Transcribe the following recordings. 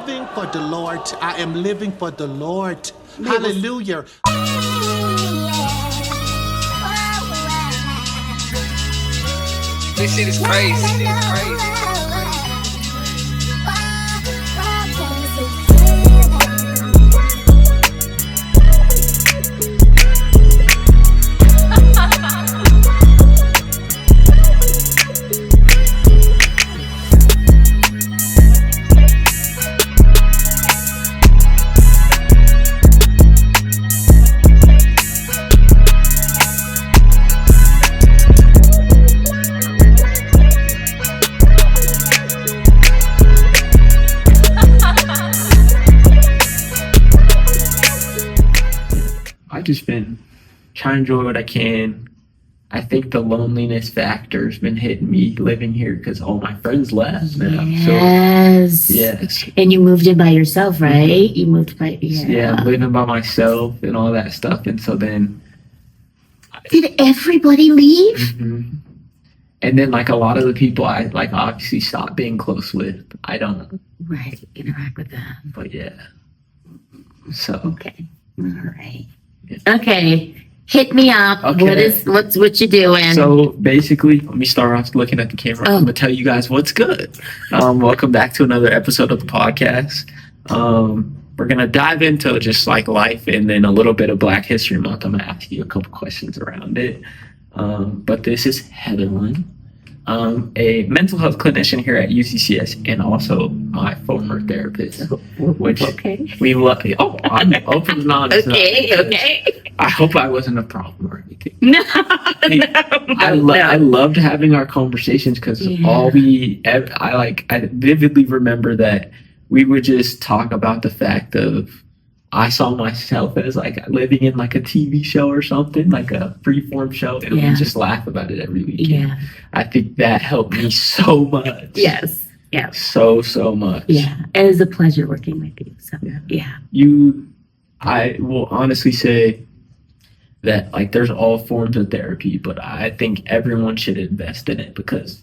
living for the Lord. I am living for the Lord. Hallelujah. This shit is crazy. I've just been trying to enjoy what I can. I think the loneliness factor's been hitting me living here because all my friends left now. Yes. So, yes. And you moved in by yourself, right? You moved by I'm living by myself and all that stuff. And so then did everybody leave? Mm-hmm. And then like a lot of the people I like obviously stopped being close with. I don't interact with them. But yeah. So okay. All right. Okay, hit me up. Okay. What you doing? So basically, let me start off looking at the camera. I'm gonna tell you guys what's good. Welcome back to another episode of the podcast. We're gonna dive into just like life and then a little bit of Black History Month. I'm gonna ask you a couple questions around it. But this is Heatherlyn, a mental health clinician here at UCCS and also my former therapist, which we love. Oh, I'm open and honest. Okay. I hope I wasn't a problem or anything. No, I loved having our conversations because I vividly remember that we would just talk about the fact of I saw myself as like living in like a TV show or something, like a freeform show, and we just laugh about it every weekend. Yeah. I think that helped me so much. Yes. Yeah. So much. Yeah. It was a pleasure working with you. So yeah. I will honestly say that like there's all forms of therapy, but I think everyone should invest in it because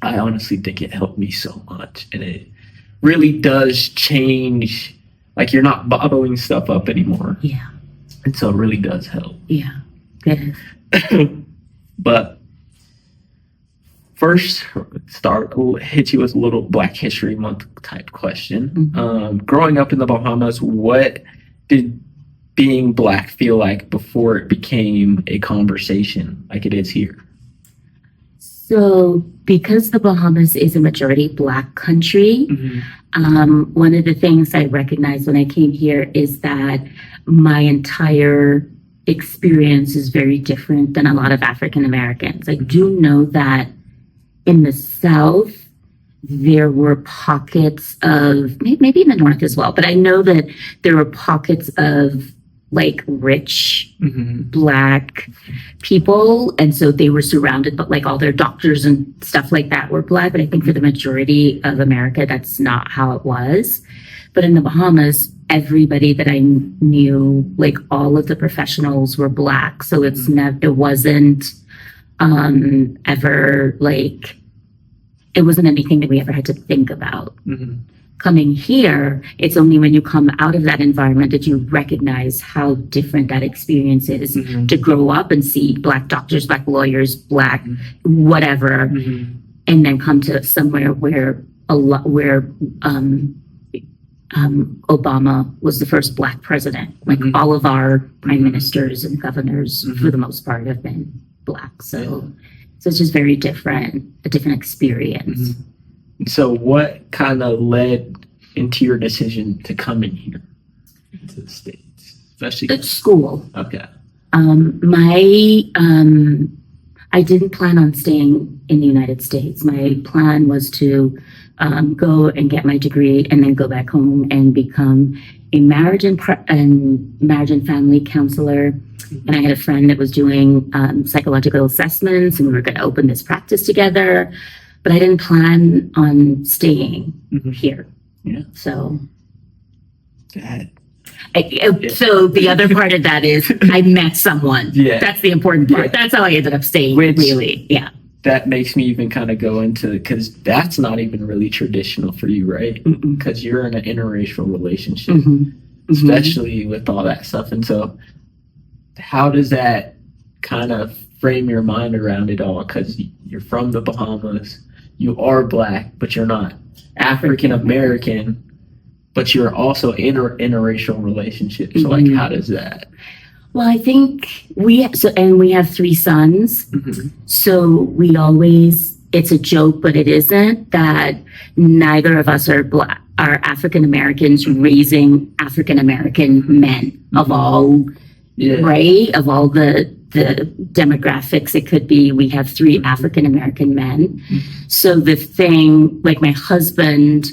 I honestly think it helped me so much, and it really does change. Like you're not bottling stuff up anymore. Yeah. And so it really does help. Yeah. Good. But first, hit you with a little Black History Month type question. Mm-hmm. Growing up in the Bahamas, what did being Black feel like before it became a conversation like it is here? So because the Bahamas is a majority Black country, one of the things I recognized when I came here is that my entire experience is very different than a lot of African Americans. I do know that in the South, there were pockets of, maybe in the North as well, but I know that there were pockets of like rich Black people, and so they were surrounded, but like all their doctors and stuff like that were Black. But I think for the majority of America, that's not how it was. But in the Bahamas, everybody that I knew, like all of the professionals were Black, so it wasn't ever like it wasn't anything that we ever had to think about. Coming here, it's only when you come out of that environment that you recognize how different that experience is to grow up and see Black doctors, Black lawyers, Black whatever, and then come to somewhere where Obama was the first Black president. Like all of our prime ministers and governors, for the most part, have been Black. So it's just very different, a different experience. So what kind of led into your decision to come in here to the States? Especially it's school. Okay. I didn't plan on staying in the United States. My plan was to go and get my degree and then go back home and become a marriage and family counselor. And I had a friend that was doing psychological assessments, and we were going to open this practice together. But I didn't plan on staying here. Yeah. So. So the other part of that is I met someone. Yeah. That's the important part. That's how I ended up staying, really. Yeah. that makes me even kind of go into, because that's not even really traditional for you, right? Because you're in an interracial relationship, especially with all that stuff. And so how does that kind of frame your mind around it all? Because you're from the Bahamas, you are Black, but you're not African American, but you're also in an interracial relationship. So like, how does that? Well, I think we have 3 sons. So we always, it's a joke, but it isn't, that neither of us are Black, are African Americans raising African American men of all, right? Of all the demographics it could be. We have 3 African American men. So the thing, like my husband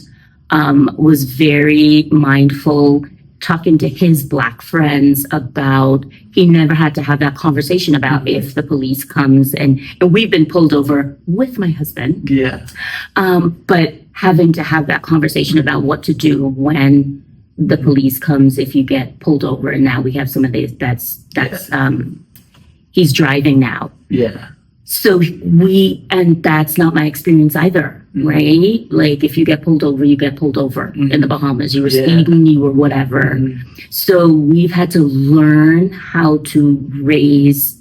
was very mindful talking to his Black friends about, he never had to have that conversation about if the police comes, and we've been pulled over with my husband. But having to have that conversation about what to do when the police comes, if you get pulled over. And now we have some of these, that's he's driving now. So and that's not my experience either, right? Like if you get pulled over, you get pulled over in the Bahamas. You were speeding, you were whatever. So we've had to learn how to raise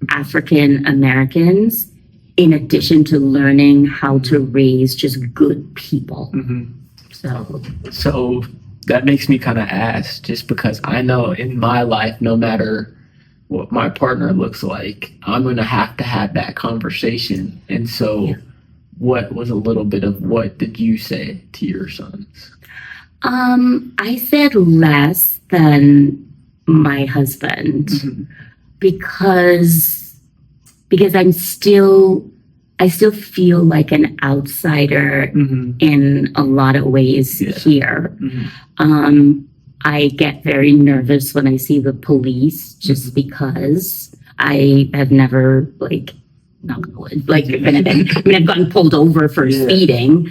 African Americans in addition to learning how to raise just good people. So that makes me kind of ask, just because I know in my life, no matter what my partner looks like, I'm going to have that conversation. And so what was a little bit of, what did you say to your sons? I said less than my husband because I still feel like an outsider in a lot of ways here. I get very nervous when I see the police, just because I have never I've gotten pulled over for speeding.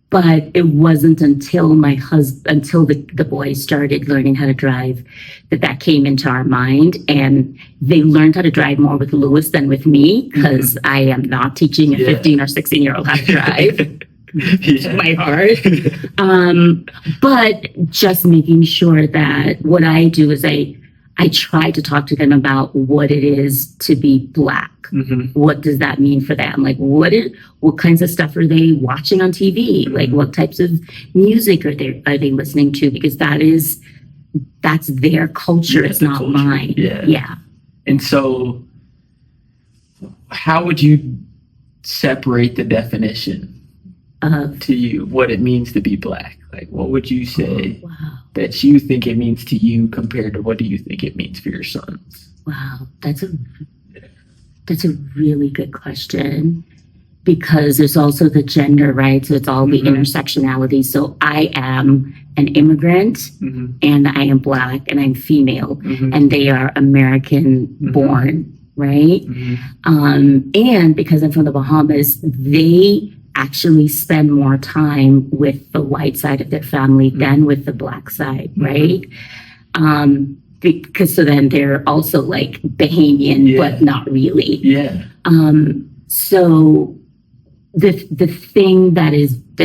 But it wasn't until the boys started learning how to drive that came into our mind, and they learned how to drive more with Lewis than with me, because I am not teaching a 15 or 16-year-old how to drive. My heart. But just making sure that what I do is I try to talk to them about what it is to be Black. What does that mean for them? Like what kinds of stuff are they watching on TV? Like what types of music are they listening to? Because that's their culture. It's not culture. Mine. Yeah. And so how would you separate the definition to you, what it means to be Black? Like, what would you say that you think it means to you compared to what do you think it means for your sons? Wow, that's a really good question, because there's also the gender, right? So it's all the intersectionality. So I am an immigrant, and I am Black, and I'm female, and they are American born, right? And because I'm from the Bahamas, they actually spend more time with the white side of their family than with the Black side, right? Because so then they're also like Bahamian, but not really. So the thing that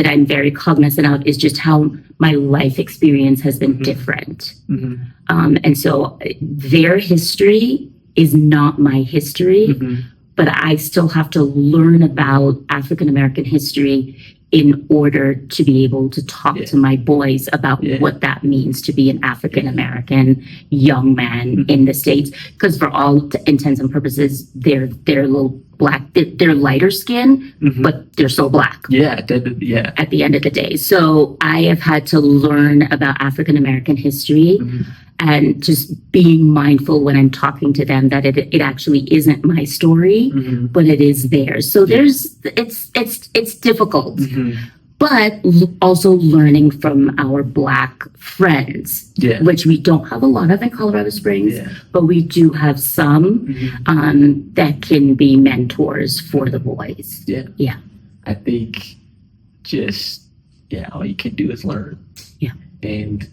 I'm very cognizant of is just how my life experience has been different. And so their history is not my history, but I still have to learn about African American history in order to be able to talk to my boys about what that means to be an African American young man in the States. Because for all intents and purposes, they're a little Black, they're lighter skin, but they're so Black. At the end of the day. So I have had to learn about African American history. And just being mindful when I'm talking to them that it actually isn't my story, but it is theirs. So it's difficult, but also learning from our Black friends, which we don't have a lot of in Colorado Springs, but we do have some that can be mentors for the boys. I think all you can do is learn. And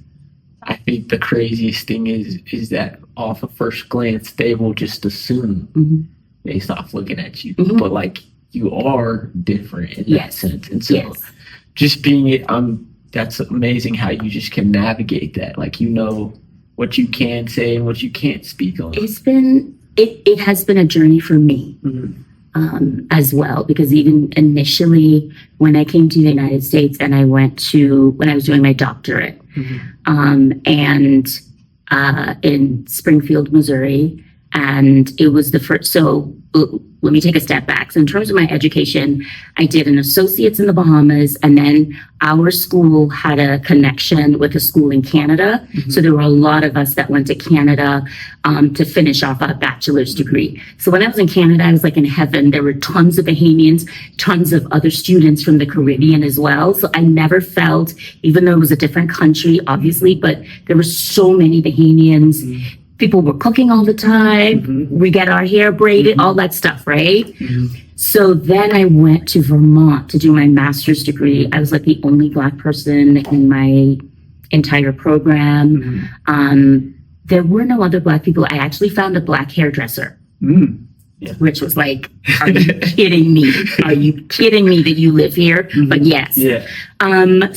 I think the craziest thing is that off of first glance, they will just assume based off looking at you, Mhm. but like you are different in that Yes. sense. And so Yes. just being it, that's amazing how you just can navigate that. Like, you know what you can say and what you can't speak on. It has been a journey for me. As well, because even initially when I came to the United States and when I was doing my doctorate, and in Springfield, Missouri, and it was the first. So let me take a step back. So in terms of my education, I did an associate's in the Bahamas, and then our school had a connection with a school in Canada. So there were a lot of us that went to Canada to finish off a bachelor's degree. So when I was in Canada, I was like in heaven. There were tons of Bahamians, tons of other students from the Caribbean as well. So I never felt, even though it was a different country, obviously, but there were so many Bahamians. People were cooking all the time. We get our hair braided, all that stuff, right? So then I went to Vermont to do my master's degree. I was like the only Black person in my entire program. There were no other Black people. I actually found a Black hairdresser, which was like, are you kidding me? Are you kidding me that you live here? But yes.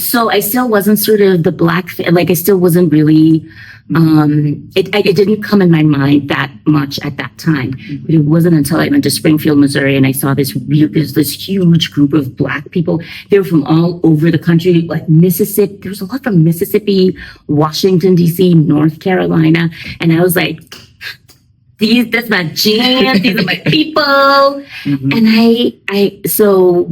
So I still wasn't sort of the Black, like I still wasn't really, it didn't come in my mind that much at that time. But it wasn't until I went to Springfield, Missouri, and I saw this huge group of Black people. They were from all over the country, like Mississippi. There was a lot from Mississippi, Washington, D.C., North Carolina. And I was like, that's my jam. These are my people. And so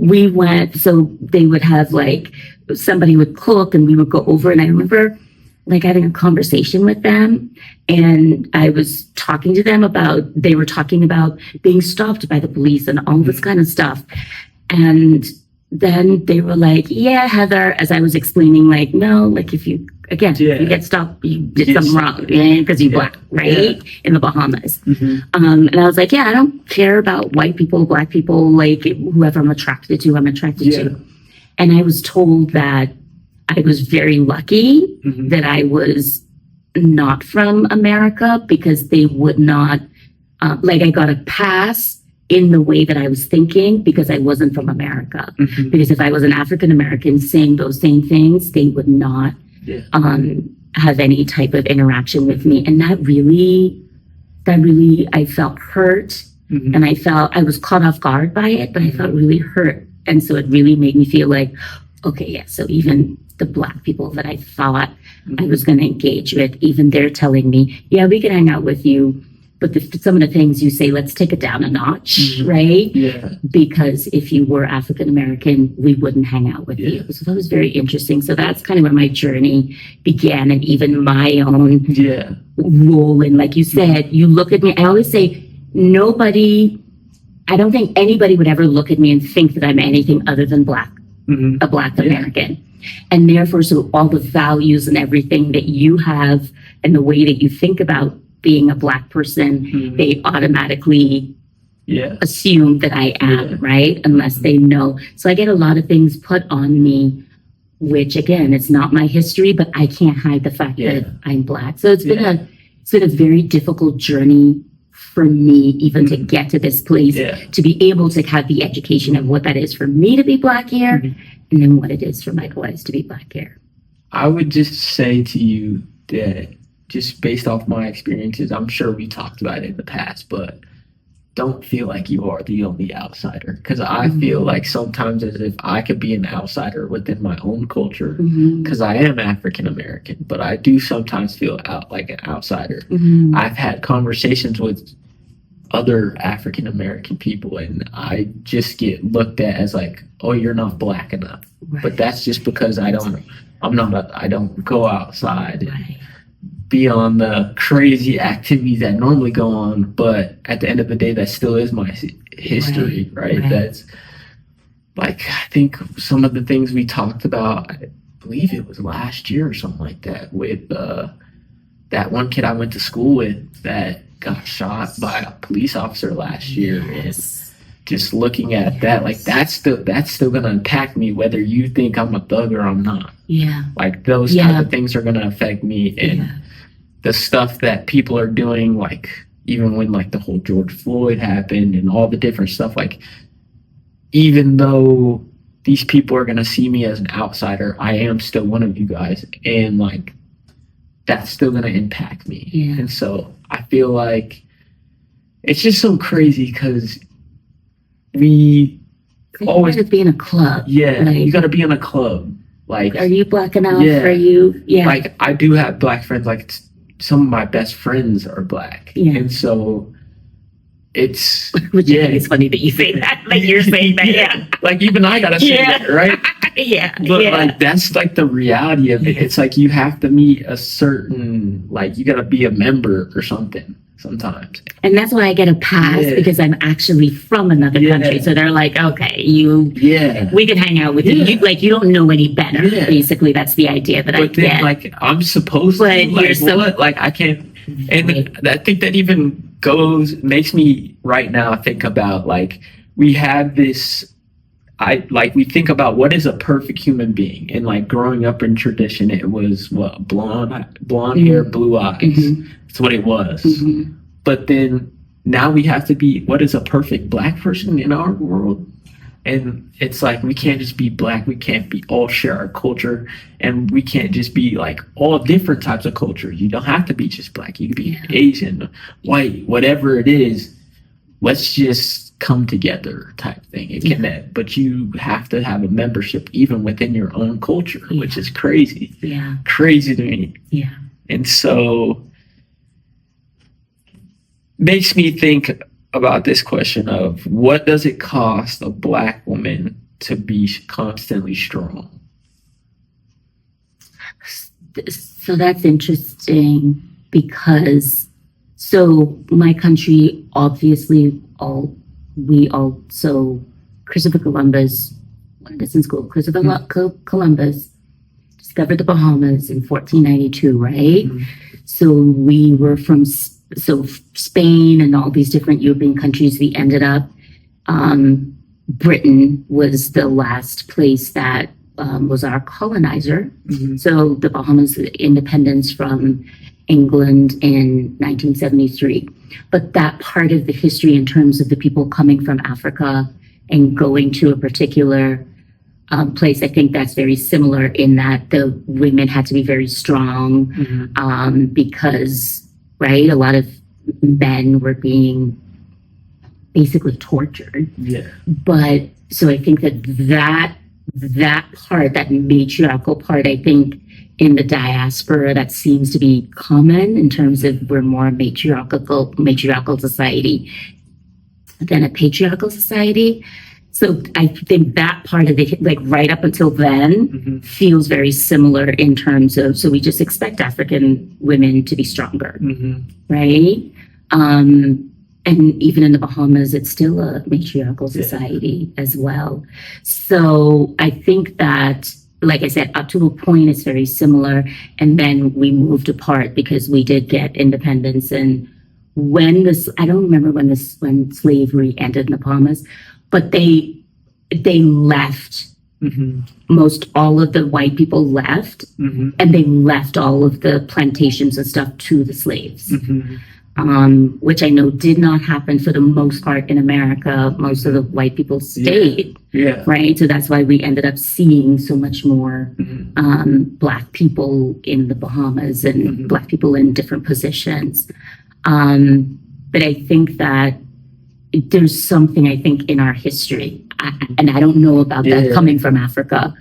they would have like, somebody would cook and we would go over. And I remember like having a conversation with them, and I was talking to them they were talking about being stopped by the police and all this kind of stuff. And then they were like, yeah, Heather, as I was explaining, like, no, like if you get stopped, you did something wrong, because you're Black, right? In the Bahamas. And I was like, yeah, I don't care about white people, Black people, like whoever I'm attracted to. And I was told that I was very lucky that I was not from America, because they would not, I got a pass in the way that I was thinking because I wasn't from America. Because if I was an African American saying those same things, they would not have any type of interaction with me. And that really, I felt hurt, and I was caught off guard by it, but I felt really hurt. And so it really made me feel like, okay, yeah, so even the Black people that I thought I was going to engage with, even they're telling me, yeah, we can hang out with you, but some of the things you say, let's take it down a notch, right? Because if you were African American, we wouldn't hang out with you. So that was very interesting. So that's kind of where my journey began, and even my own role. And like you said, you look at me, I always say, I don't think anybody would ever look at me and think that I'm anything other than Black, a Black American. And therefore, so all the values and everything that you have and the way that you think about being a Black person, they automatically assume that I am, right? Unless they know. So I get a lot of things put on me, which again, it's not my history, but I can't hide the fact that I'm Black. So it's been a very difficult journey for me, even to get to this place, to be able to have the education of what that is for me to be Black here, and then what it is for my boys to be Black here. I would just say to you that, just based off my experiences, I'm sure we talked about it in the past, but don't feel like you are the only outsider. Because I feel like sometimes as if I could be an outsider within my own culture, because I am African American, but I do sometimes feel like an outsider. I've had conversations with other African American people, and I just get looked at as like, oh, you're not Black enough. But that's just because I don't go outside and be on the crazy activities that normally go on. But at the end of the day, that still is my history, right? That's like, I think some of the things we talked about, I believe it was last year or something like that, with that one kid I went to school with that got shot by a police officer last year. And just looking at that, like that's still gonna impact me whether you think I'm a thug or I'm not. Like those type of things are gonna affect me. And the stuff that people are doing, like even when like the whole George Floyd happened and all the different stuff, like even though these people are gonna see me as an outsider, I am still one of you guys, and like that's still gonna impact me. Yeah. And so I feel like it's just so crazy because we always be in a club. Yeah, like, you gotta be in a club. Like, are you black enough? Yeah. Are you? Yeah. Like, I do have black friends. Like, some of my best friends are black, and so it's which I think it's funny that you say that. Like you're saying that, yeah. Like even I gotta say that, right? Yeah. But like that's like the reality of it. It's like you have to meet a certain, like you gotta be a member or something sometimes. And that's why I get a pass because I'm actually from another country. So they're like, okay, we can hang out with you. You don't know any better. Basically, that's the idea that I get. But then, like, I'm supposed to. Like, you're so, what? Like, I can't. And I think that even makes me right now think about, like, we have this. We think about what is a perfect human being, and like growing up in tradition, it was what blonde hair, blue eyes. That's what it was. But then now we have to be what is a perfect black person in our world, and it's like we can't just be black. We can't be all share our culture, and we can't just be like all different types of culture. You don't have to be just black. You could be Asian, white, whatever it is. Let's just come together type thing and connect, but you have to have a membership even within your own culture, which is crazy. Crazy to me. And so makes me think about this question of what does it cost a black woman to be constantly strong? So that's interesting because my country, obviously, Christopher Columbus, when I was in school, Columbus discovered the Bahamas in 1492, right? So we were from Spain and all these different European countries. We ended up, Britain was the last place that was our colonizer. So the Bahamas independence from England in 1973. But that part of the history in terms of the people coming from Africa and going to a particular place, I think that's very similar in that the women had to be very strong because, right, a lot of men were being basically tortured. But so I think that part, that matriarchal part, I think in the diaspora that seems to be common in terms of we're more matriarchal society than a patriarchal society. So I think that part of it, like right up until then, feels very similar in terms of, so we just expect African women to be stronger, right? And even in the Bahamas, it's still a matriarchal society as well. So I think that, like I said, up to a point, it's very similar. And then we moved apart because we did get independence. And I don't remember when slavery ended in the Bahamas, but they left. Most all of the white people left, and they left all of the plantations and stuff to the slaves. Which I know did not happen for the most part in America. Most of the white people stayed, right? So that's why we ended up seeing so much more Black people in the Bahamas and Black people in different positions. But I think that there's something, I think, in our history, and I don't know about that coming from Africa,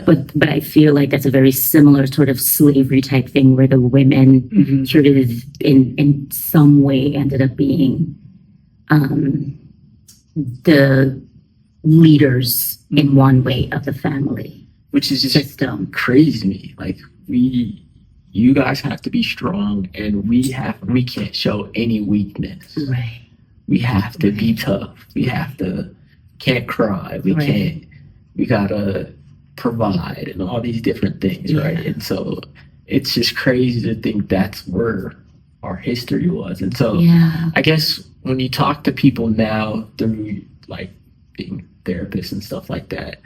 but I feel like that's a very similar sort of slavery type thing where the women sort of in some way ended up being the leaders in one way of the family, which is just system. Crazy to me. Like you guys have to be strong, and we can't show any weakness. Right. We have to be tough. We can't cry. We gotta provide and all these different things, right? And so it's just crazy to think that's where our history was. And so I guess when you talk to people now through like being therapists and stuff like that,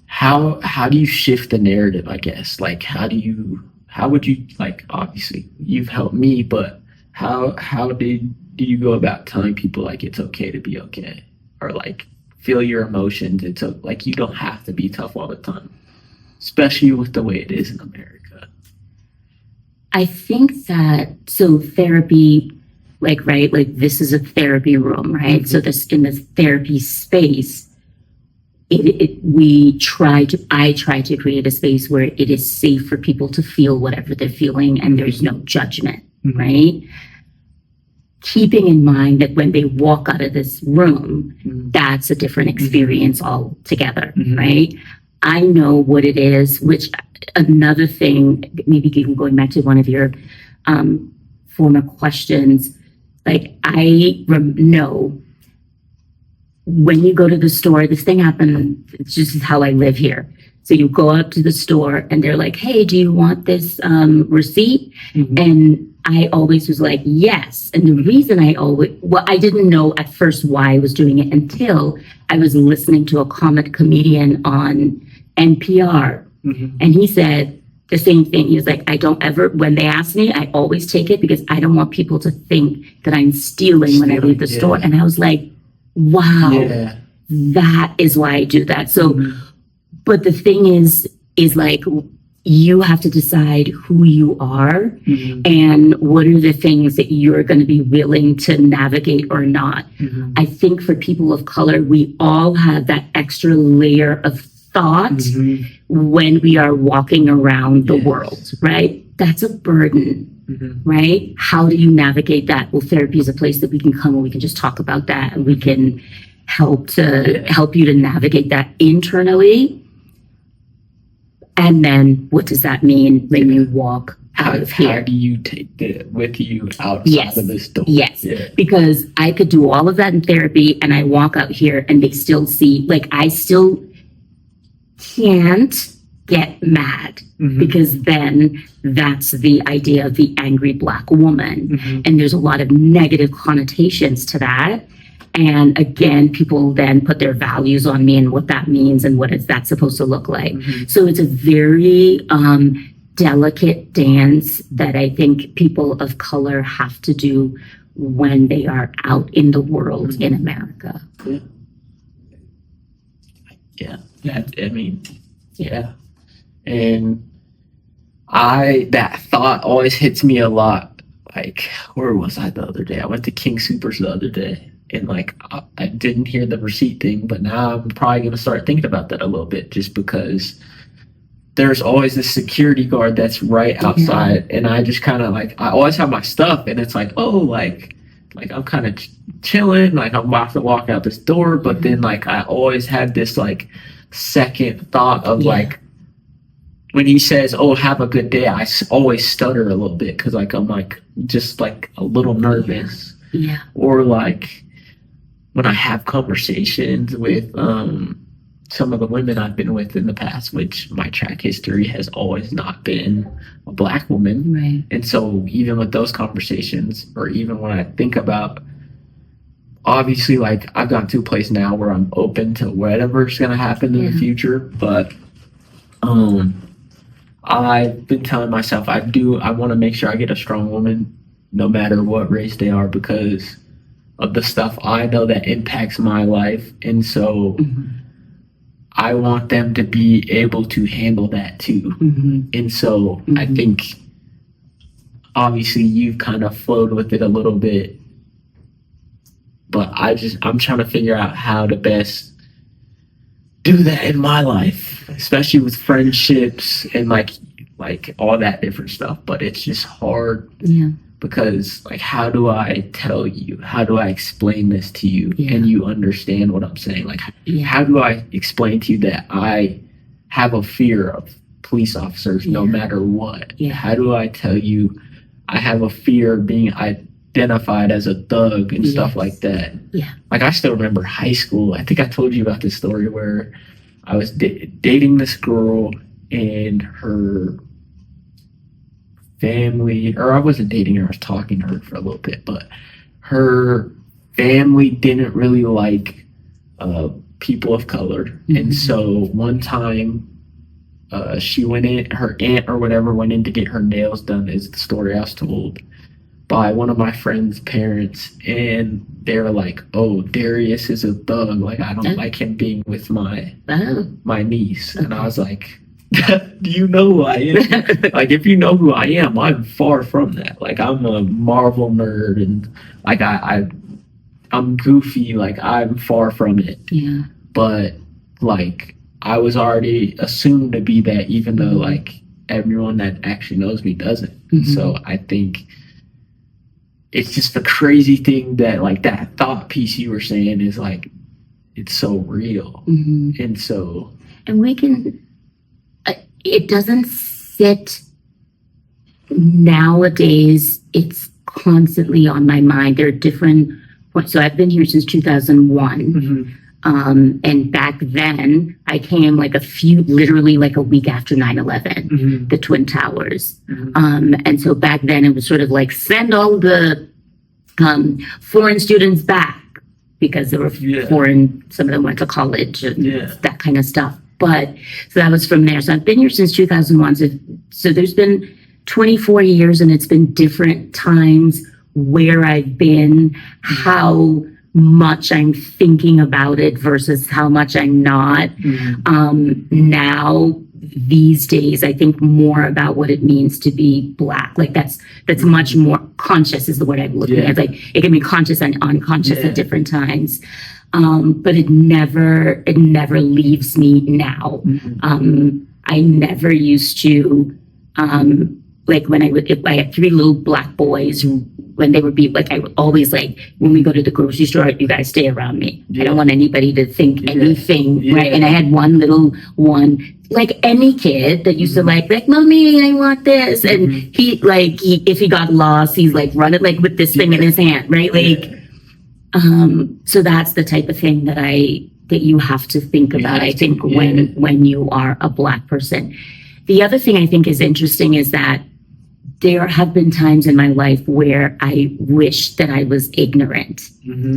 how do you shift the narrative, I guess? Like how would you, like, obviously you've helped me, but how do you go about telling people like it's okay to be okay, or like feel your emotions? It's like you don't have to be tough all the time, especially with the way it is in America. I think that, so therapy, like, right, like this is a therapy room, right? So this, in this therapy space, I try to create a space where it is safe for people to feel whatever they're feeling and there's no judgment, right? Keeping in mind that when they walk out of this room, that's a different experience altogether, right? I know what it is, which another thing, maybe even going back to one of your former questions, like I know when you go to the store, this thing happened, it's just how I live here. So you go up to the store and they're like, hey, do you want this receipt? And I always was like, yes. And the reason I didn't know at first why I was doing it until I was listening to a comic comedian on NPR. And he said the same thing. He was like, I don't ever, when they ask me, I always take it because I don't want people to think that I'm stealing when I leave the store. And I was like, wow, that is why I do that. So, but the thing is like, you have to decide who you are and what are the things that you're going to be willing to navigate or not. I think for people of color, we all have that extra layer of thought when we are walking around the world, right? That's a burden. Right? How do you navigate that? Well, therapy is a place that we can come and we can just talk about that and we can help you to navigate that internally. And then what does that mean when you walk out of here? How do you take that with you outside of this door? Yes. Because I could do all of that in therapy and I walk out here and they still see, like, I still can't get mad because then that's the idea of the angry Black woman. And there's a lot of negative connotations to that. And again, people then put their values on me and what that means and what is that supposed to look like. So it's a very delicate dance that I think people of color have to do when they are out in the world in America. And that thought always hits me a lot. Like, where was I the other day? I went to King Soopers the other day, and like I didn't hear the receipt thing, but now I'm probably gonna start thinking about that a little bit, just because there's always this security guard that's right outside, and I just kind of like, I always have my stuff, and it's like, oh, like I'm kind of chilling, like I'm about to walk out this door, but then like I always have this like second thought of like, when he says, oh, have a good day, I always stutter a little bit because like I'm like just like a little nervous. Or like when I have conversations with some of the women I've been with in the past, which my track history has always not been a Black woman. And so even with those conversations, or even when I think about, obviously, like I've gotten to a place now where I'm open to whatever's going to happen in the future, but I've been telling myself I want to make sure I get a strong woman no matter what race they are, because of the stuff I know that impacts my life. And so I want them to be able to handle that too. And so I think obviously you've kind of flowed with it a little bit, but I'm trying to figure out how to best do that in my life, especially with friendships and like all that different stuff. But it's just hard because like, how do I tell you? How do I explain this to you and you understand what I'm saying? Like, how do I explain to you that I have a fear of police officers no matter what? How do I tell you I have a fear of being identified as a thug and stuff like that? Like, I still remember high school. I think I told you about this story where I was dating this girl and her family, or I wasn't dating her, I was talking to her for a little bit, but her family didn't really like people of color. And so one time she went in, her aunt or whatever went in to get her nails done, is the story I was told. by one of my friend's parents, and they were like, "Oh, Darius is a thug. Like, I don't like him being with my niece." And I was like, "Do you know who I am? Like, if you know who I am, I'm far from that. Like, I'm a Marvel nerd, and like I'm goofy. Like, I'm far from it." Yeah. But like, I was already assumed to be that, even though like everyone that actually knows me doesn't. So I think it's just a crazy thing that like that thought piece you were saying is like, it's so real. And so, and we can, it doesn't sit nowadays. It's constantly on my mind. There are different points. So I've been here since 2001. And back then I came like literally like a week after 9/11, the Twin Towers. And so back then it was sort of like, send all the foreign students back, because they were foreign. Some of them went to college and that kind of stuff. But so that was from there. So I've been here since 2001. So there's been 24 years, and it's been different times where I've been, how much I'm thinking about it versus how much I'm not. Now, these days, I think more about what it means to be Black. Like that's much more conscious is the word I'm looking at. Like it can be conscious and unconscious at different times. But it never leaves me now. I never used to, like when I had 3 little Black boys who, when they would be like, I would always like, when we go to the grocery store, you guys stay around me. I don't want anybody to think anything, right? And I had one little one, like any kid that used to like, mommy, I want this. And he if he got lost, he's like running like with this thing in his hand, right? Like, so that's the type of thing that you have to think about, I think, when you are a Black person. The other thing I think is interesting is that there have been times in my life where I wish that I was ignorant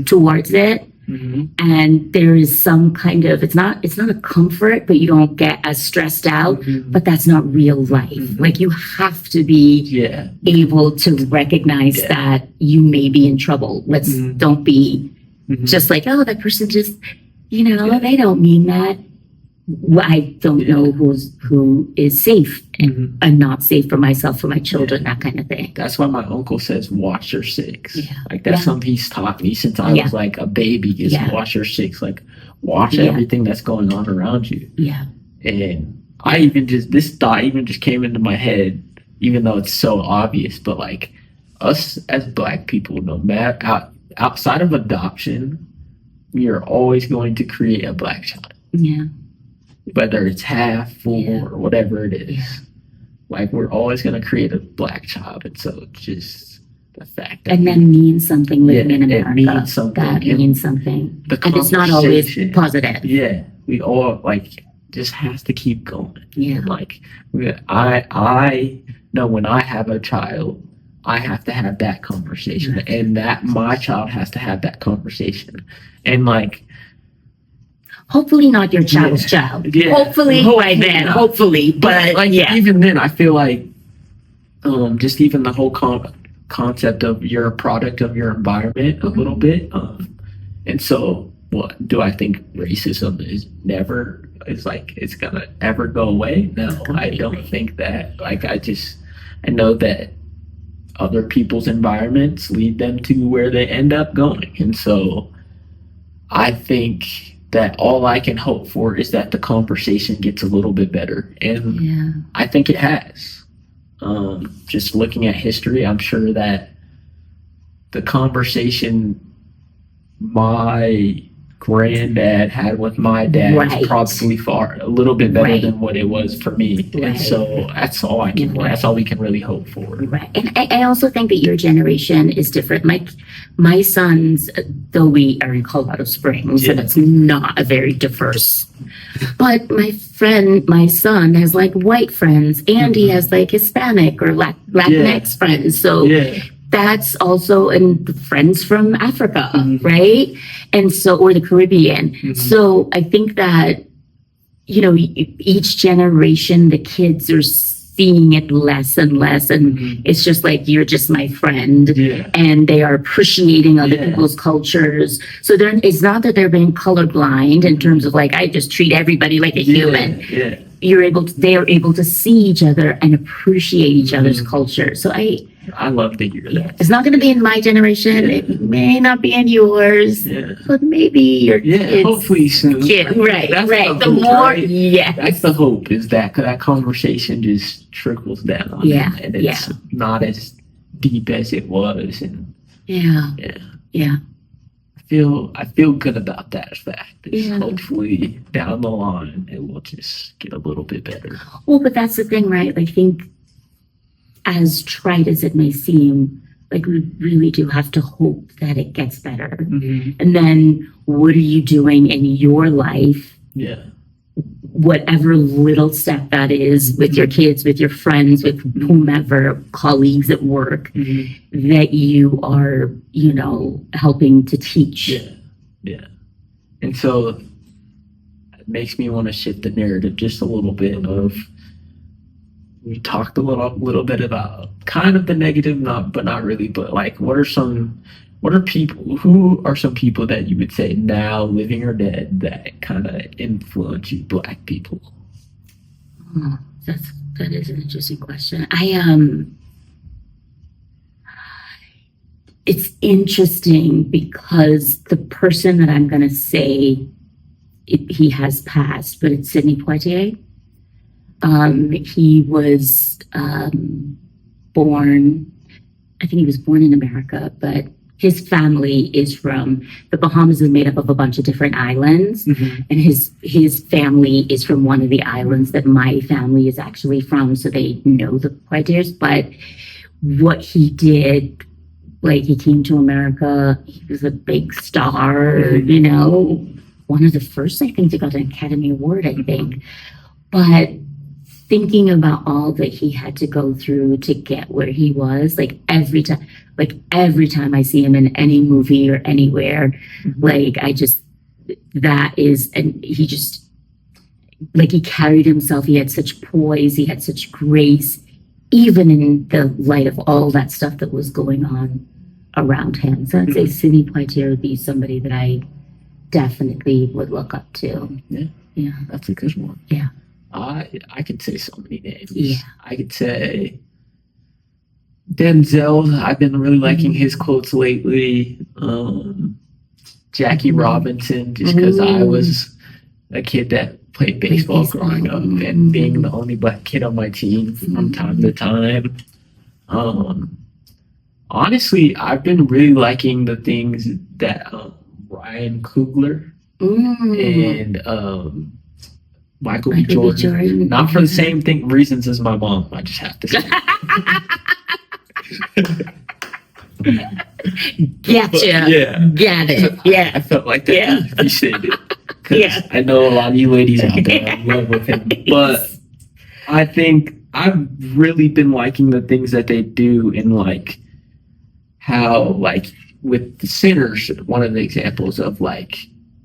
towards it. And there is some kind of, it's not a comfort, but you don't get as stressed out, but that's not real life. Like you have to be able to recognize that you may be in trouble. Don't be just like, oh, that person just, they don't mean that. I don't know who is safe and not safe for myself, for my children, that kind of thing. That's why my uncle says, watch your 6. Like that's something he's taught me since I was like a baby, is watch your 6. Like watch everything that's going on around you. And this thought even just came into my head, even though it's so obvious, but like us as Black people, no matter outside of adoption, we are always going to create a Black child. Whether it's half, full, or whatever it is. Like, we're always going to create a Black child. And so, just the fact that... And that means something living in America. It means something. That means something. And it's not always positive. We all, like, just has to keep going. Like, I know when I have a child, I have to have that conversation. And that my child has to have that conversation. And, like... Hopefully not your child's child. Hopefully by then. Hopefully, but like even then, I feel like just even the whole concept of you're a product of your environment a little bit. And so, what do I think racism is never? It's like it's gonna ever go away? No, I don't think that. Like I know that other people's environments lead them to where they end up going, and so I think that all I can hope for is that the conversation gets a little bit better. And I think it has. Just looking at history, I'm sure that the conversation my granddad had with my dad is probably a little bit better than what it was for me. And so that's all that's all we can really hope for. And I also think that your generation is different. My sons, though we are in Colorado Springs, so that's not a very diverse, but my son has like white friends and he has like Hispanic or Latinx friends. So that's also, and friends from Africa, right? And so, or the Caribbean. So I think that, each generation, the kids are seeing it less and less, and it's just like, you're just my friend, and they are appreciating other people's cultures. So it's not that they're being colorblind in terms of like, I just treat everybody like a human. They are able to see each other and appreciate each other's culture. So I love to hear that. It's not going to be in my generation. It may not be in yours, but maybe your kids. Hopefully soon. Right. The hope, more, right? That's the hope, is that conversation just trickles down. And it's not as deep as it was. And I feel good about that fact. Hopefully down the line it will just get a little bit better. Well, but that's the thing, right? I think, as trite as it may seem, like, we really do have to hope that it gets better. And then what are you doing in your life? Whatever little step that is, with your kids, with your friends, with whomever, colleagues at work, that you are, helping to teach. And so it makes me want to shift the narrative just a little bit of, we talked a little bit about kind of the negative, but not really, but like, who are some people that you would say now, living or dead, that kind of influence you, Black people? Oh, that is an interesting question. It's interesting because the person that I'm going to say, he has passed, but it's Sidney Poitier. He was born, I think he was born in America, but his family is from, the Bahamas is made up of a bunch of different islands. And his family is from one of the islands that my family is actually from. So they know the Poitiers. But what he did, like, he came to America, he was a big star, one of the first, I think, to got an Academy Award, I think. But thinking about all that he had to go through to get where he was, every time I see him in any movie or anywhere, he just, he carried himself, he had such poise, he had such grace, even in the light of all that stuff that was going on around him. So I'd say Sidney Poitier would be somebody that I definitely would look up to. Yeah, that's a good one. Yeah. I could say so many names. Yeah. I could say Denzel. I've been really liking his quotes lately. Jackie Robinson, just because I was a kid that played baseball growing up, and being the only Black kid on my team from time to time. Honestly, I've been really liking the things that Ryan Coogler and Michael B. Jordan. Not for the same reasons as my mom, I just have to say. Gotcha. Got it. Yeah. I felt like that. You said it. Because I know a lot of you ladies out there are in love with him. But I think I've really been liking the things that they do, in how, with the Sinners, one of the examples of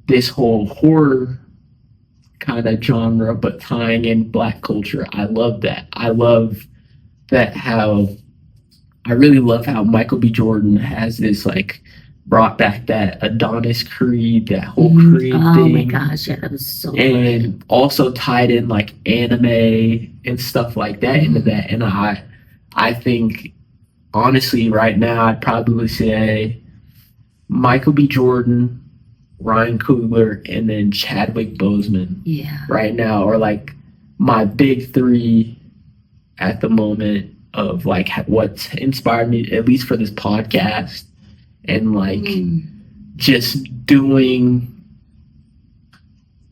this whole horror kind of genre, but tying in Black culture. I love that. I really love how Michael B. Jordan has this brought back that Adonis Creed, that whole Creed thing. Oh my gosh, yeah, that was so and also tied in anime and stuff like that into that. And I think, honestly, right now I'd probably say Michael B. Jordan, Ryan Coogler, and then Chadwick Boseman. Yeah. Right now, or my big three at the moment of what's inspired me, at least for this podcast, and just doing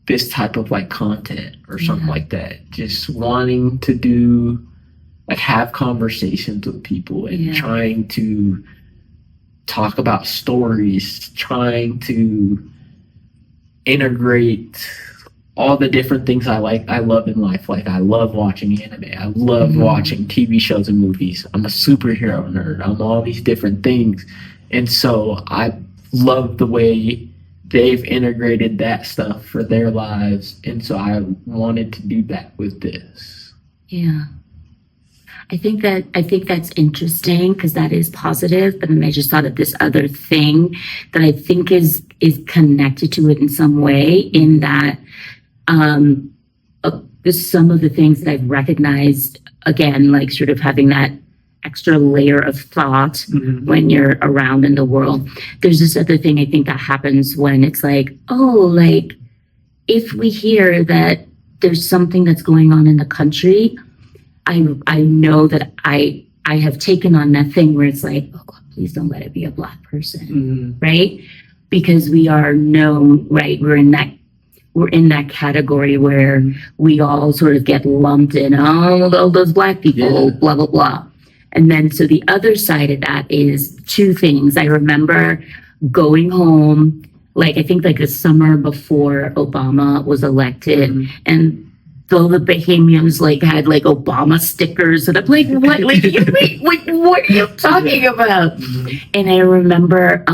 this type of content or something like that. Just wanting to do have conversations with people and trying to talk about stories, trying to integrate all the different things I love in life. I love watching anime. I love watching TV shows and movies. I'm a superhero nerd. I'm all these different things. And so I love the way they've integrated that stuff for their lives. And so I wanted to do that with this. Yeah. I think that's interesting because that is positive. But then I just thought of this other thing that I think is connected to it in some way. In that, some of the things that I've recognized again, like sort of having that extra layer of thought when you're around in the world. There's this other thing I think that happens when it's like, oh, like if we hear that there's something that's going on in the country, I know that I have taken on that thing where it's like, oh God, please don't let it be a Black person, right? Because we are known, right? We're in that category where we all sort of get lumped in, oh, those Black people, blah, blah, blah. And then, so the other side of that is two things. I remember going home, like, I think like the summer before Obama was elected, and though the Bahamians like had like Obama stickers, and I'm like, what? Like, what are you talking about? And I remember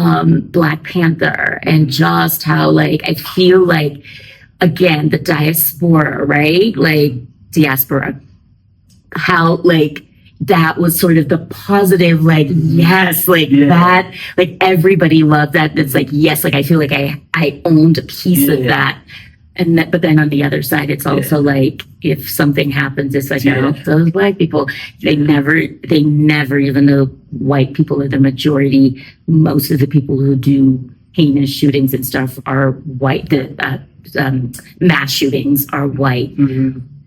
Black Panther, and just how like I feel like, again, the diaspora, right? Like diaspora, how like that was sort of the positive, like, yes, like that, like everybody loved that. It's like, yes, like I feel like I owned a piece of that. And that, but then on the other side, it's also like, if something happens, it's like, oh, those Black people, they never, even though white people are the majority, most of the people who do heinous shootings and stuff are white. The mass shootings are white.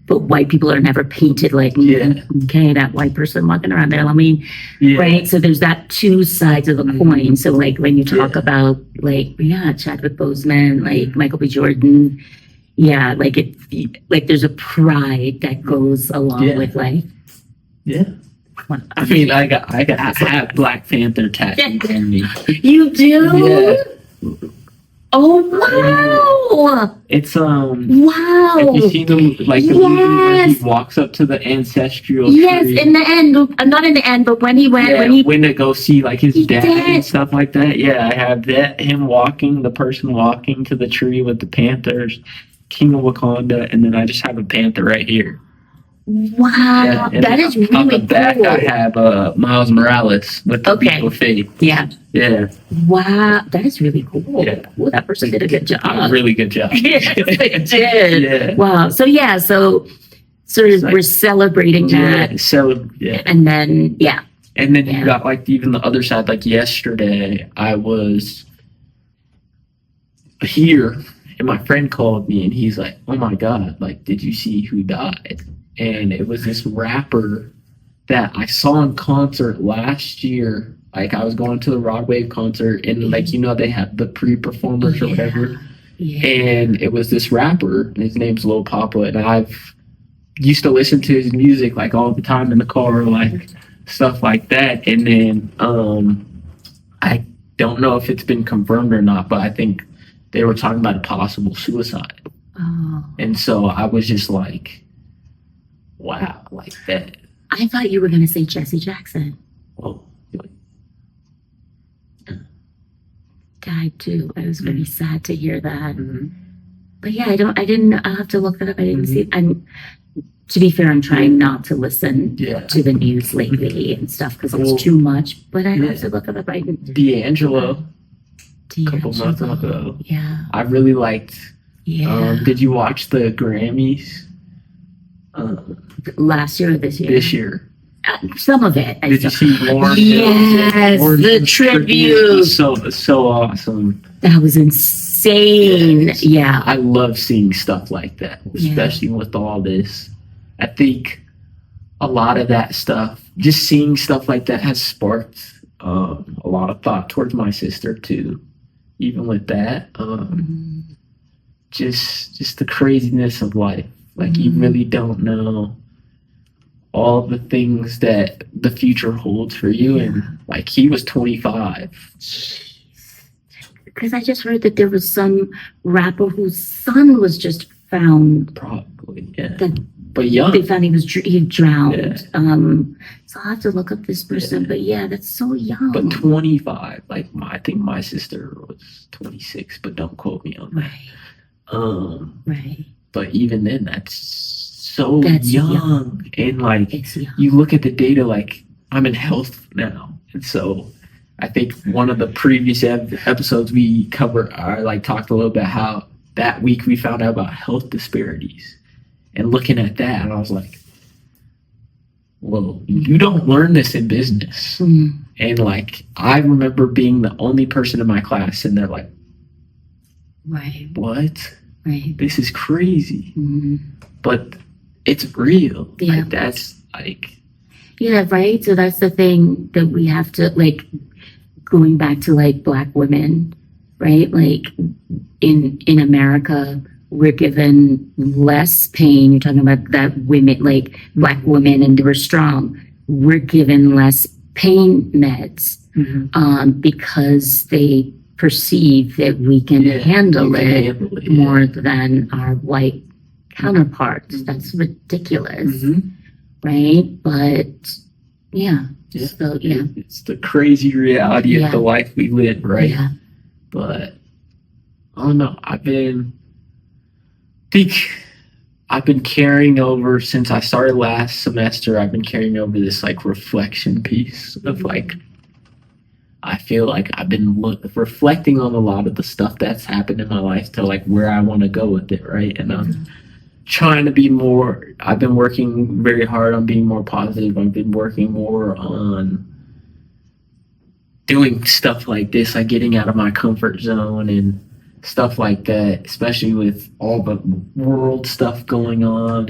But white people are never painted like, okay, that white person walking around there. I mean, right? So there's that two sides of the coin. So like when you talk about like, Chadwick Boseman, like Michael B. Jordan, like like there's a pride that goes along with like. I mean, I have Black Panther tattooed on me. You do? Oh wow! It's wow. If you see them like the movie where he walks up to the ancestral tree. In the end, not in the end, but when he went, when to go see like his dad and stuff like that. I have that, him walking, the person walking to the tree with the panthers, King of Wakanda, and then I just have a panther right here. Wow, that is really on the back, cool. I have Miles Morales with the leap of faith. Yeah. Wow, that is really cool. Well, that person did a good job. A really good job. They did. Wow. So sort of like, we're celebrating that. And then And then you got like even the other side. Like yesterday, I was here and my friend called me and he's like, "Oh my God! Like, did you see who died?" And it was this rapper that I saw in concert last year. Like I was going to the Rod Wave concert and like, they have the pre-performers or whatever. And it was this rapper, and his name's Lil Papa. And I've used to listen to his music like all the time in the car, like stuff like that. And then I don't know if it's been confirmed or not, but I think they were talking about a possible suicide. And so I was just like, wow, like that. I thought you were going to say Jesse Jackson. Oh, died too. I was very sad to hear that. But I'll have to look that up. I didn't see it. And to be fair, I'm trying not to listen to the news lately and stuff because it's too much. But I have to look it up. D'Angelo. A couple months ago. I really liked. Did you watch the Grammys? Last year or this year? This year. Some of it. Did you see Lauren? Yes, the tribute. So awesome. That was insane. Yes. I love seeing stuff like that, especially with all this. I think a lot of that stuff, just seeing stuff like that has sparked a lot of thought towards my sister too. Even with that, just the craziness of life. Like you really don't know all the things that the future holds for you. And like he was 25. Because I just heard that there was some rapper whose son was just found. Probably, But young. They found he drowned. So I'll have to look up this person. But that's so young. But 25. Like I think my sister was 26, but don't quote me on that. Right. But even then, that's so That's young. And like, It's young. you look at the data, like I'm in health now. And so I think one of the previous episodes we covered, I like talked a little bit how that week we found out about health disparities. And looking at that, and I was like, well, you don't learn this in business. Mm. And like, I remember being the only person in my class, and they're like, Right. what? Right. This is crazy. Mm. But it's real. Yeah. Like, that's like, Yeah, right. So that's the thing that we have to, like, going back to like Black women, right? Like in America, we're given less pain. You're talking about that women, like Black women, and we're strong. We're given less pain meds because they perceive that we can handle it more than our white counterparts. That's ridiculous, right? But yeah. So yeah, it's the crazy reality of the life we live, right? Yeah. But I don't know. I've been carrying over since I started last semester. I've been carrying over this like reflection piece of like, I feel like I've been reflecting on a lot of the stuff that's happened in my life to like where I want to go with it, right? And I'm trying to be more, I've been working very hard on being more positive. I've been working more on doing stuff like this, like getting out of my comfort zone and stuff like that, especially with all the world stuff going on.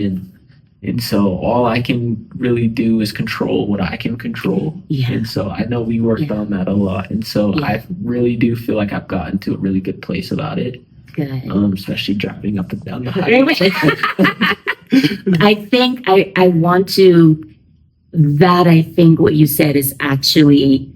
And so all I can really do is control what I can control. Yeah. And so I know we worked on that a lot. And so I really do feel like I've gotten to a really good place about it. Good. Especially driving up and down the highway. I think I want to, I think what you said is actually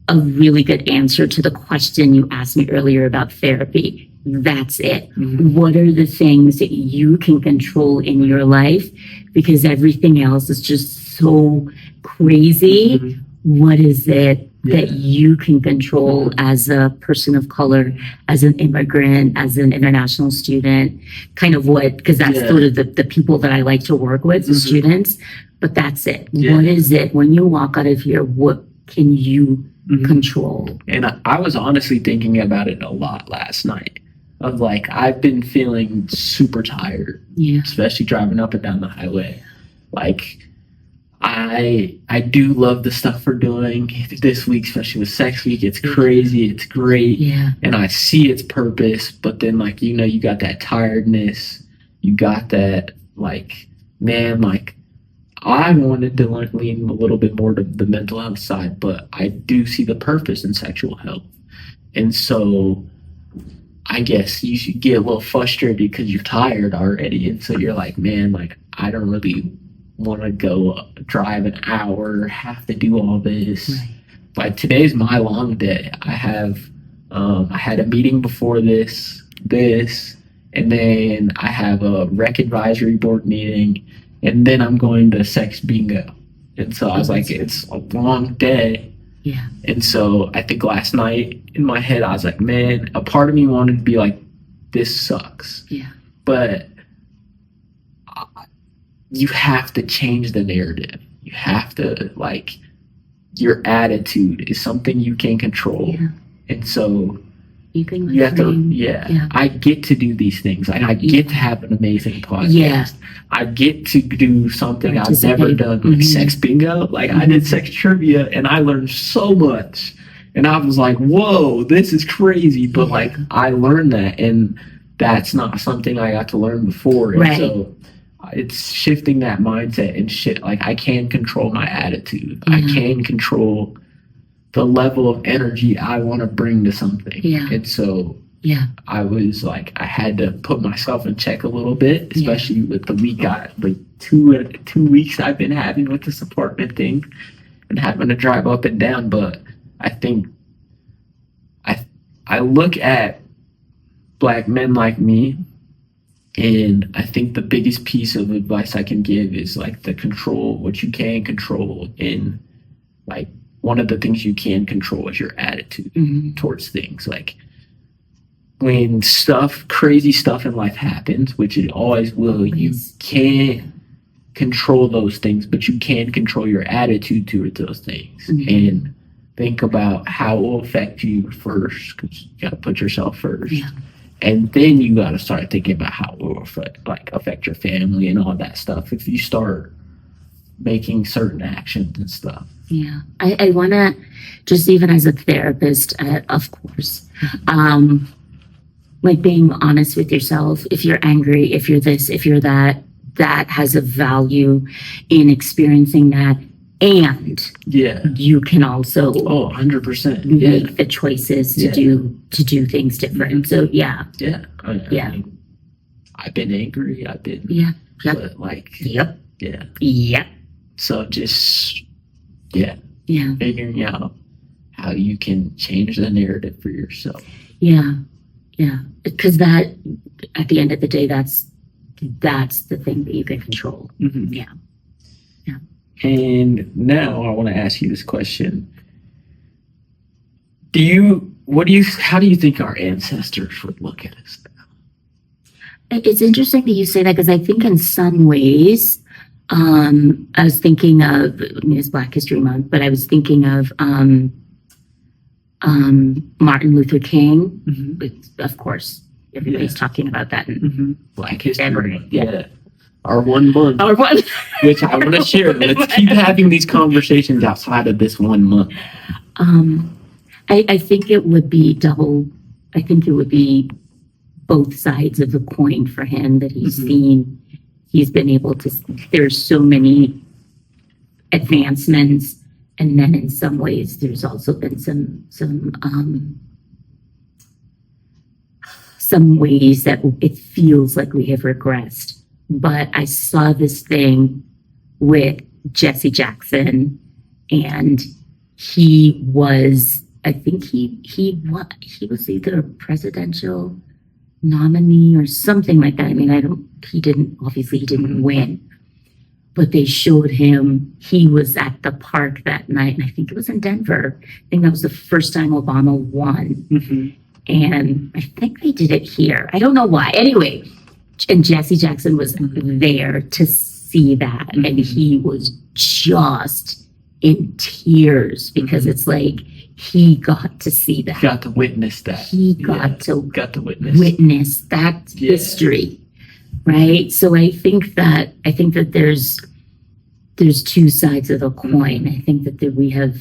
a really good answer to the question you asked me earlier about therapy. That's it. What are the things that you can control in your life? Because everything else is just so crazy. What is it that you can control as a person of color, as an immigrant, as an international student? Kind of what, because that's sort of the people that I like to work with, the students. But that's it. What is it when you walk out of here? What can you control? And I was honestly thinking about it a lot last night. Of like, I've been feeling super tired, especially driving up and down the highway. Like, I do love the stuff we're doing this week, especially with Sex Week. It's crazy, it's great, and I see its purpose. But then, like, you know, you got that tiredness, you got that like, man, like, I wanted to lean a little bit more to the mental health side, but I do see the purpose in sexual health, and so I guess you should get a little frustrated because you're tired already. And so you're like, man, like, I don't really want to go drive an hour, have to do all this. Right. But today's my long day. I have, I had a meeting before this, and then I have a rec advisory board meeting, and then I'm going to sex bingo. And so I was like, it's a long day. Yeah. And so I think last night in my head, I was like, man, a part of me wanted to be like, this sucks. Yeah. But you have to change the narrative. You have to, like, your attitude is something you can control. Yeah. And so you have to, I get to do these things. I get to have an amazing podcast. Yeah. I get to do something I've never done, like sex bingo. Like, I did sex trivia and I learned so much. And I was like, whoa, this is crazy. But like, I learned that, and that's not something I got to learn before. And so it's shifting that mindset and shit. Like, I can control my attitude. I can control the level of energy I want to bring to something. Yeah. And so I was like, I had to put myself in check a little bit, especially with the week, like 2 weeks I've been having with this apartment thing and having to drive up and down. But I think I look at Black men like me, and I think the biggest piece of advice I can give is like the control, what you can control. And like, one of the things you can control is your attitude towards things. Like, when crazy stuff in life happens, which it always will, you can't control those things, but you can control your attitude towards those things. Mhm. And think about how it will affect you first, because you got to put yourself first. Yeah. And then you got to start thinking about how it will affect your family and all that stuff. If you start making certain actions and stuff. Yeah. I want to, just even as a therapist, of course, like being honest with yourself. If you're angry, if you're this, if you're that, that has a value in experiencing that. And you can also 100%. make the choices to do things different. So I mean, I've been angry. I've been but like So just figuring out how you can change the narrative for yourself. Because that, at the end of the day, that's the thing that you can control. Mm-hmm. And now I want to ask you this question. How do you think our ancestors would look at us now? It's interesting that you say that, because I think in some ways, I was thinking of, it's Black History Month, but I was thinking of Martin Luther King. Mm-hmm. Of course, everybody's talking about that in Black History Month. Our 1 month. Which I want to share. Let's keep having these conversations outside of this 1 month. I think it would be double. I think it would be both sides of the coin for him that he's seen. He's been able to, there's so many advancements. And then in some ways, there's also been some ways that it feels like we have regressed. But I saw this thing with Jesse Jackson, and he was, I think he was either a presidential nominee or something like that. I mean, he didn't win, but they showed him, he was at the park that night, and I think it was in Denver. I think that was the first time Obama won. Mm-hmm. And I think they did it here. I don't know why. Anyway, and Jesse Jackson was there to see that. Mm-hmm. And he was just in tears because it's like he got to see that. Got to witness that. He got to witness that history. Right. So I think that there's two sides of the coin. I think that we have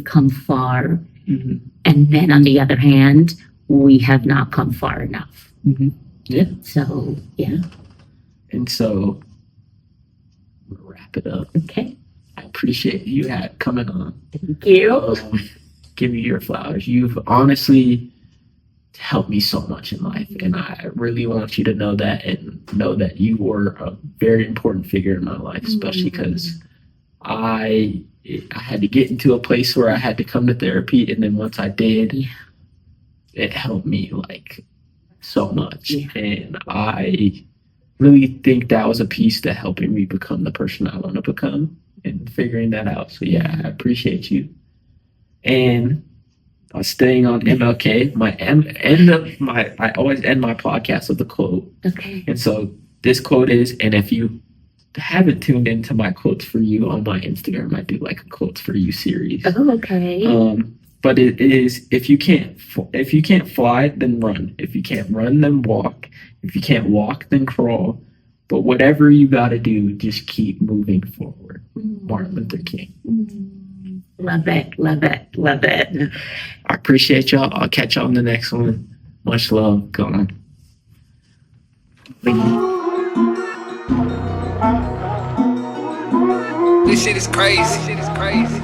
come far. Mm-hmm. And then on the other hand, we have not come far enough. Mm-hmm. Yeah. So, And so, we'll wrap it up. Okay. I appreciate you coming on. Thank you. Give me your flowers. You've honestly helped me so much in life. And I really want you to know that, and know that you were a very important figure in my life, especially because I had to get into a place where I had to come to therapy. And then once I did, it helped me like so much. Yeah. And I really think that was a piece to helping me become the person I want to become and figuring that out. So I appreciate you. And staying on MLK, I always end my podcast with a quote. Okay. And so this quote is, and if you haven't tuned into my quotes for you on my Instagram, I do like a quotes for you series. Oh, okay. But it is, if you can't fly, then run. If you can't run, then walk. If you can't walk, then crawl. But whatever you got to do, just keep moving forward. Martin Luther King. Love it, love it, love it. I appreciate y'all. I'll catch y'all on the next one. Much love. Go on. This shit is crazy. This shit is crazy.